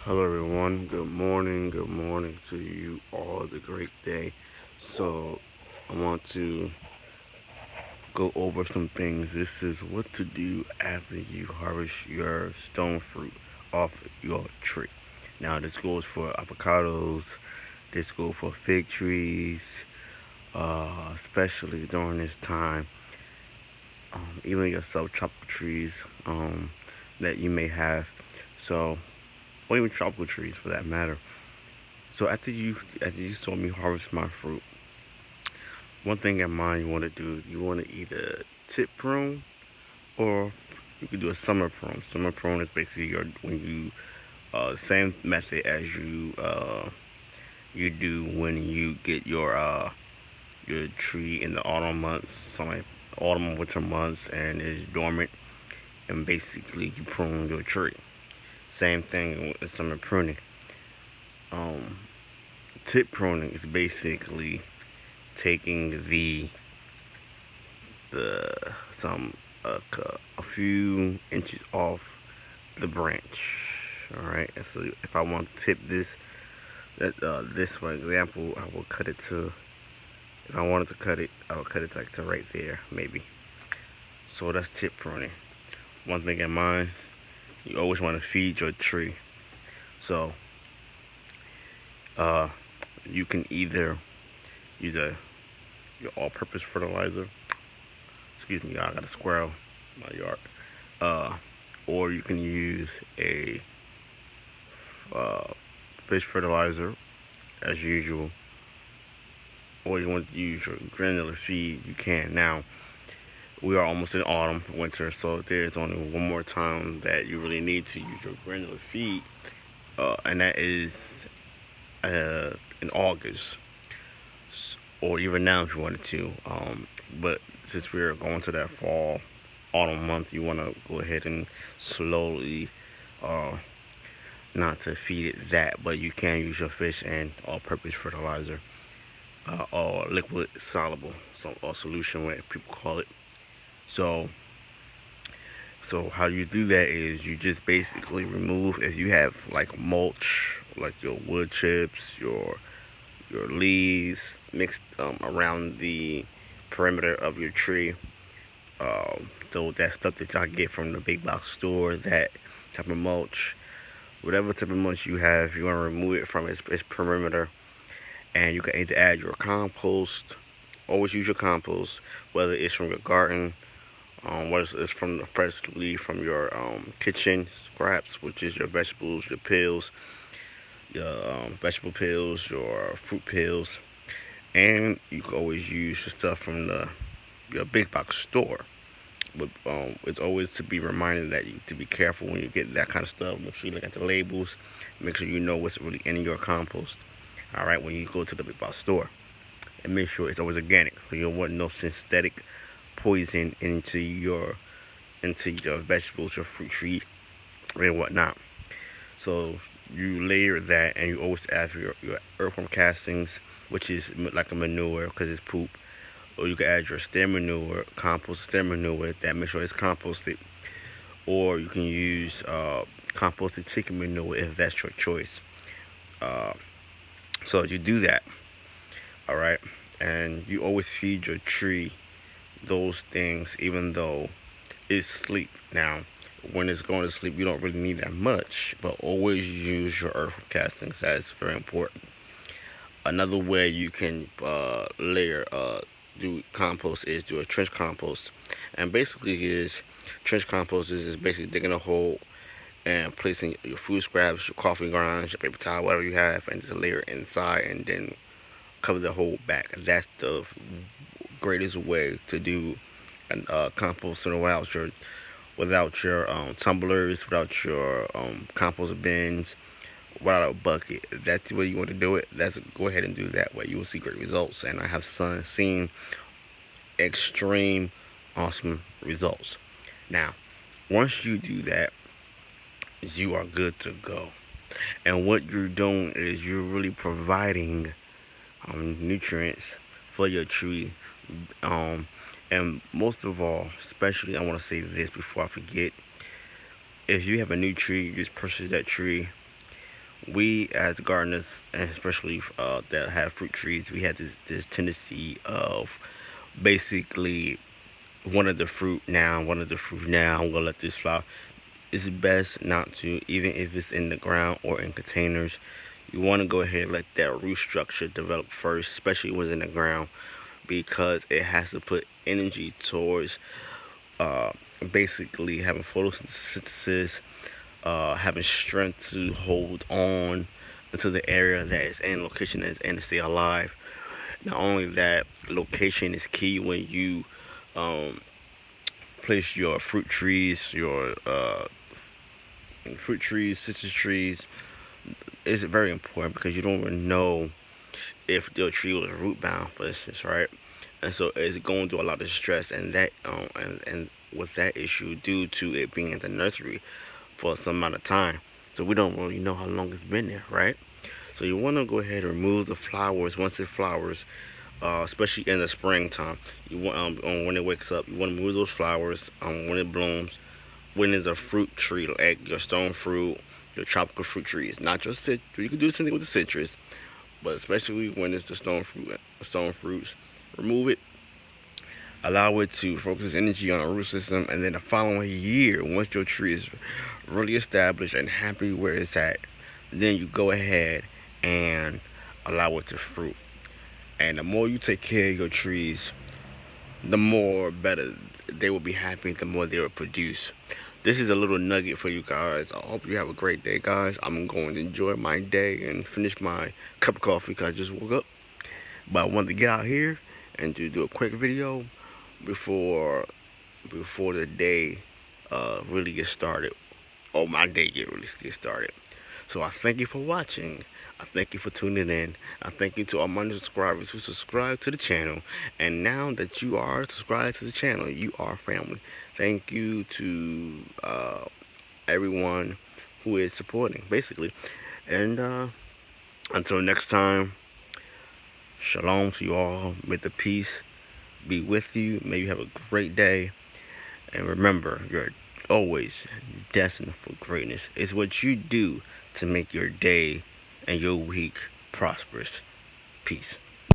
Hello, everyone. Good morning. Good morning to you all. It's a great day. So, I want to go over some things. This is what to do after you harvest your stone fruit off your tree. Now, this goes for avocados, this goes for fig trees, especially during this time. Even your subtropical trees that you may have. So, or even tropical trees for that matter. So after you saw me harvest my fruit, one thing in mind you want to do, you want to either tip prune or you could do a summer prune. Summer prune is basically your when you same method as you do when you get your tree in the autumn months, some like autumn winter months, and it's dormant, and basically you prune your tree. Same thing with summer pruning. Um, Tip pruning is basically taking the some a few inches off the branch. All right. And so if I want to tip this for example, I will cut it to. If I wanted to cut it, I would cut it like to right there, maybe. So that's tip pruning. One thing in mind, you always want to feed your tree. So uh, you can either use a your all-purpose fertilizer. Excuse me, I got a squirrel in my yard. Uh, or you can use a uh, fish fertilizer as usual, or you want to use your granular feed, you can. Now, we are almost in autumn, winter, so there's only one more time that you really need to use your granular feed, and that is in August, or even now if you wanted to. But since we're going to that fall, autumn month, you want to go ahead and slowly uh, not to feed it that, but you can use your fish and all-purpose fertilizer or liquid soluble, or solution, what people call it. So, so how you do that is you just basically remove if you have like mulch, like your wood chips, your leaves mixed around the perimeter of your tree. So that stuff that y'all get from the big box store, that type of mulch, whatever type of mulch you have, you want to remove it from its perimeter, and you can either add your compost. Always use your compost, whether it's from your garden, whether it's from the freshly from your kitchen scraps, which is your vegetables, your peels, your vegetable peels, your fruit peels, and you can always use the stuff from the your big box store. But it's always to be reminded that you to be careful when you get that kind of stuff. Make sure you look at the labels. Make sure you know what's really in your compost. All right, when you go to the big box store, and make sure it's always organic. So you don't want no synthetic poison into your vegetables, your fruit trees, and whatnot. So you layer that, and you always add your earthworm castings, which is like a manure because it's poop. Or you can add your stem manure, compost stem manure. That make sure it's composted. Or you can use composted chicken manure if that's your choice. Uh, so you do that, all right, and you always feed your tree those things, even though it's sleep. Now, when it's going to sleep, you don't really need that much, but always use your earth castings. That's very important. Another way you can layer do compost is do a trench compost, and basically is trench compost is basically digging a hole and placing your food scraps, your coffee grounds, your paper towel, whatever you have, and just layer it inside, and then cover the whole back. That's the greatest way to do composting without your tumblers, without your compost bins, without a bucket. If that's the way you want to do it, let's go ahead and do that way. You will see great results, and I have seen extreme awesome results. Now, once you do that, you are good to go. And what you're doing is you're really providing nutrients for your tree. Um, and most of all, especially, I want to say this before I forget. If you have a new tree, you just purchase that tree. We as gardeners, and especially that have fruit trees, we had this tendency of basically one of the fruit now. I'm gonna let this flower. It's best not to, even if it's in the ground or in containers. You want to go ahead and let that root structure develop first, especially when it's in the ground, because it has to put energy towards uh, basically having photosynthesis, having strength to hold on to the area that is in location that is in to stay alive. Not only that, location is key when you um, place your fruit trees, citrus trees. Is very important because you don't even know if your tree was root bound, for instance, right? And so it's going through a lot of stress, and that and with that issue due to it being in the nursery for some amount of time, so we don't really know how long it's been there, right? So you want to go ahead and remove the flowers once it flowers, especially in the springtime. You want when it wakes up, you want to remove those flowers when it blooms. When it's a fruit tree, like your stone fruit, your tropical fruit trees, not just citrus. You can do something with the citrus, but especially when it's the stone fruits, remove it. Allow it to focus energy on a root system, and then the following year, once your tree is really established and happy where it's at, then you go ahead and allow it to fruit. And the more you take care of your trees, the more better they will be happy, the more they will produce. This is a little nugget for you guys. I hope you have a great day, guys. I'm going to enjoy my day and finish my cup of coffee because I just woke up. But I wanted to get out here and to do a quick video before the day really gets started, or my day really gets started. So I thank you for watching. I thank you for tuning in. I thank you to all my new subscribers who subscribe to the channel. And now that you are subscribed to the channel, you are family. Thank you to everyone who is supporting, basically. And until next time, shalom to you all. May the peace be with you. May you have a great day. And remember, you're always destined for greatness. It's what you do to make your day and your week prosperous. Peace.